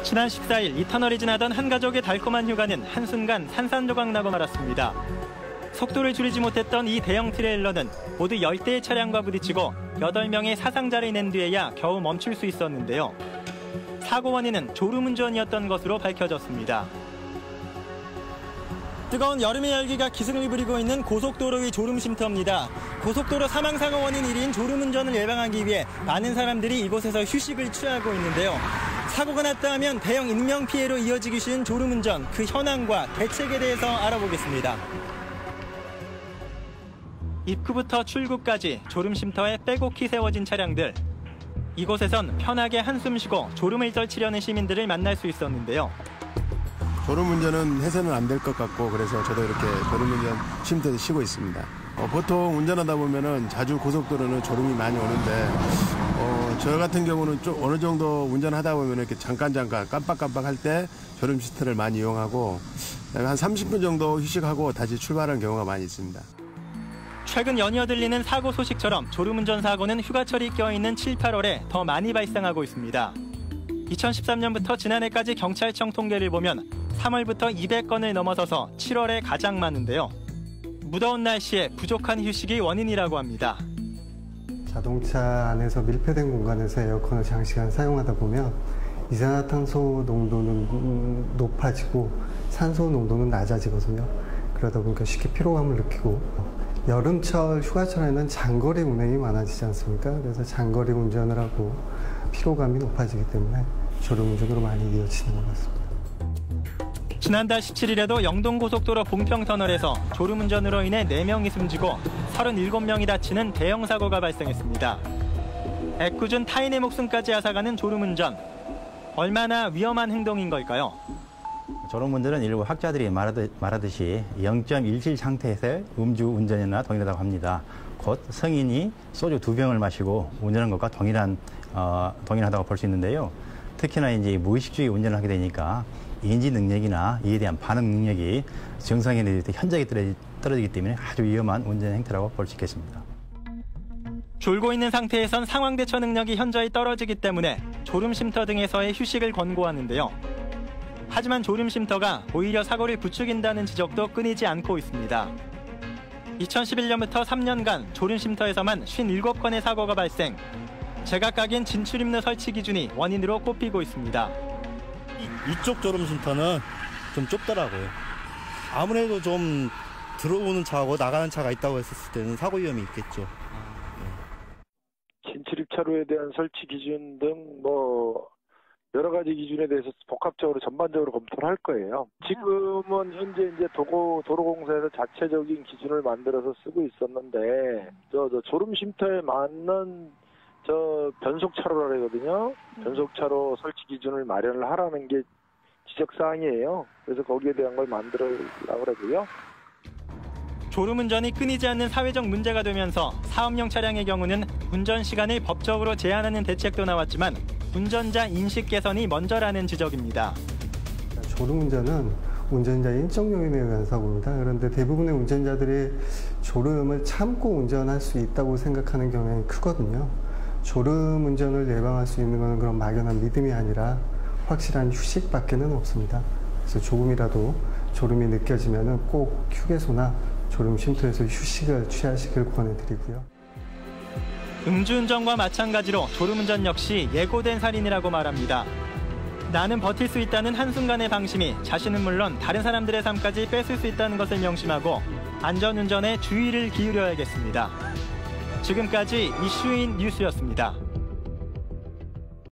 지난 14일 이 터널이 지나던 한 가족의 달콤한 휴가는 한순간 산산조각 나고 말았습니다. 속도를 줄이지 못했던 이 대형 트레일러는 모두 10대의 차량과 부딪히고 8명의 사상자를 낸 뒤에야 겨우 멈출 수 있었는데요. 사고 원인은 졸음운전이었던 것으로 밝혀졌습니다. 뜨거운 여름의 열기가 기승을 부리고 있는 고속도로 위 졸음쉼터입니다. 고속도로 사망사고 원인 1위인 졸음운전을 예방하기 위해 많은 사람들이 이곳에서 휴식을 취하고 있는데요. 사고가 났다 하면 대형 인명피해로 이어지기 쉬운 졸음운전, 그 현황과 대책에 대해서 알아보겠습니다. 입구부터 출구까지 졸음쉼터에 빼곡히 세워진 차량들. 이곳에선 편하게 한숨 쉬고 졸음을 떨치려는 시민들을 만날 수 있었는데요. 졸음운전은 해서는 안 될 것 같고 그래서 저도 이렇게 졸음운전 쉼터에서 쉬고 있습니다. 보통 운전하다 보면은 자주 고속도로는 졸음이 많이 오는데 저 같은 경우는 좀 어느 정도 운전하다 보면 이렇게 잠깐 깜빡깜빡 할 때 졸음 쉼터를 많이 이용하고 한 30분 정도 휴식하고 다시 출발하는 경우가 많이 있습니다. 최근 연이어 들리는 사고 소식처럼 졸음운전 사고는 휴가철이 껴있는 7, 8월에 더 많이 발생하고 있습니다. 2013년부터 지난해까지 경찰청 통계를 보면 3월부터 200건을 넘어서서 7월에 가장 많은데요. 무더운 날씨에 부족한 휴식이 원인이라고 합니다. 자동차 안에서 밀폐된 공간에서 에어컨을 장시간 사용하다 보면 이산화탄소 농도는 높아지고 산소 농도는 낮아지거든요. 그러다 보니까 쉽게 피로감을 느끼고 여름철 휴가철에는 장거리 운행이 많아지지 않습니까? 그래서 장거리 운전을 하고 피로감이 높아지기 때문에 졸음운전으로 많이 이어지는 것 같습니다. 지난달 17일에도 영동고속도로 봉평터널에서 졸음운전으로 인해 4명이 숨지고 37명이 다치는 대형 사고가 발생했습니다. 애꿎은 타인의 목숨까지 앗아가는 졸음운전. 얼마나 위험한 행동인 걸까요? 졸음운전은 일부 학자들이 말하듯이 0.17 상태에서의 음주운전이나 동일하다고 합니다. 곧 성인이 소주 2병을 마시고 운전한 것과 동일하다고 볼 수 있는데요. 특히나 이제 무의식주의 운전을 하게 되니까 인지 능력이나 이에 대한 반응 능력이 정상인에 비해 현저하게 떨어지기 때문에 아주 위험한 운전 행태라고 볼 수 있겠습니다. 졸고 있는 상태에선 상황 대처 능력이 현저히 떨어지기 때문에 졸음쉼터 등에서의 휴식을 권고하는데요. 하지만 졸음쉼터가 오히려 사고를 부추긴다는 지적도 끊이지 않고 있습니다. 2011년부터 3년간 졸음쉼터에서만 57건의 사고가 발생. 제각각인 진출입로 설치 기준이 원인으로 꼽히고 있습니다. 이쪽 졸음쉼터는 좀 좁더라고요. 아무래도 좀 들어오는 차하고 나가는 차가 있다고 했을 때는 사고 위험이 있겠죠. 진출입차로에 대한 설치 기준 등 여러 가지 기준에 대해서 복합적으로 전반적으로 검토를 할 거예요. 지금은 현재 이제 도로공사에서 자체적인 기준을 만들어서 쓰고 있었는데 졸음쉼터에 맞는 변속차로라 하거든요. 변속차로 설치 기준을 마련을 하라는 게 지적사항이에요. 그래서 거기에 대한 걸 만들으려고 그러고요. 졸음운전이 끊이지 않는 사회적 문제가 되면서 사업용 차량의 경우는 운전 시간을 법적으로 제한하는 대책도 나왔지만 운전자 인식 개선이 먼저라는 지적입니다. 졸음운전은 운전자의 인적 요인에 의한 사고입니다. 그런데 대부분의 운전자들이 졸음을 참고 운전할 수 있다고 생각하는 경향이 크거든요. 졸음운전을 예방할 수 있는 것은 그런 막연한 믿음이 아니라 확실한 휴식밖에는 없습니다. 그래서 조금이라도 졸음이 느껴지면 꼭 휴게소나 졸음쉼터에서 휴식을 취하시길 권해드리고요. 음주운전과 마찬가지로 졸음운전 역시 예고된 살인이라고 말합니다. 나는 버틸 수 있다는 한순간의 방심이 자신은 물론 다른 사람들의 삶까지 뺏을 수 있다는 것을 명심하고 안전운전에 주의를 기울여야겠습니다. 지금까지 이슈인 뉴스였습니다.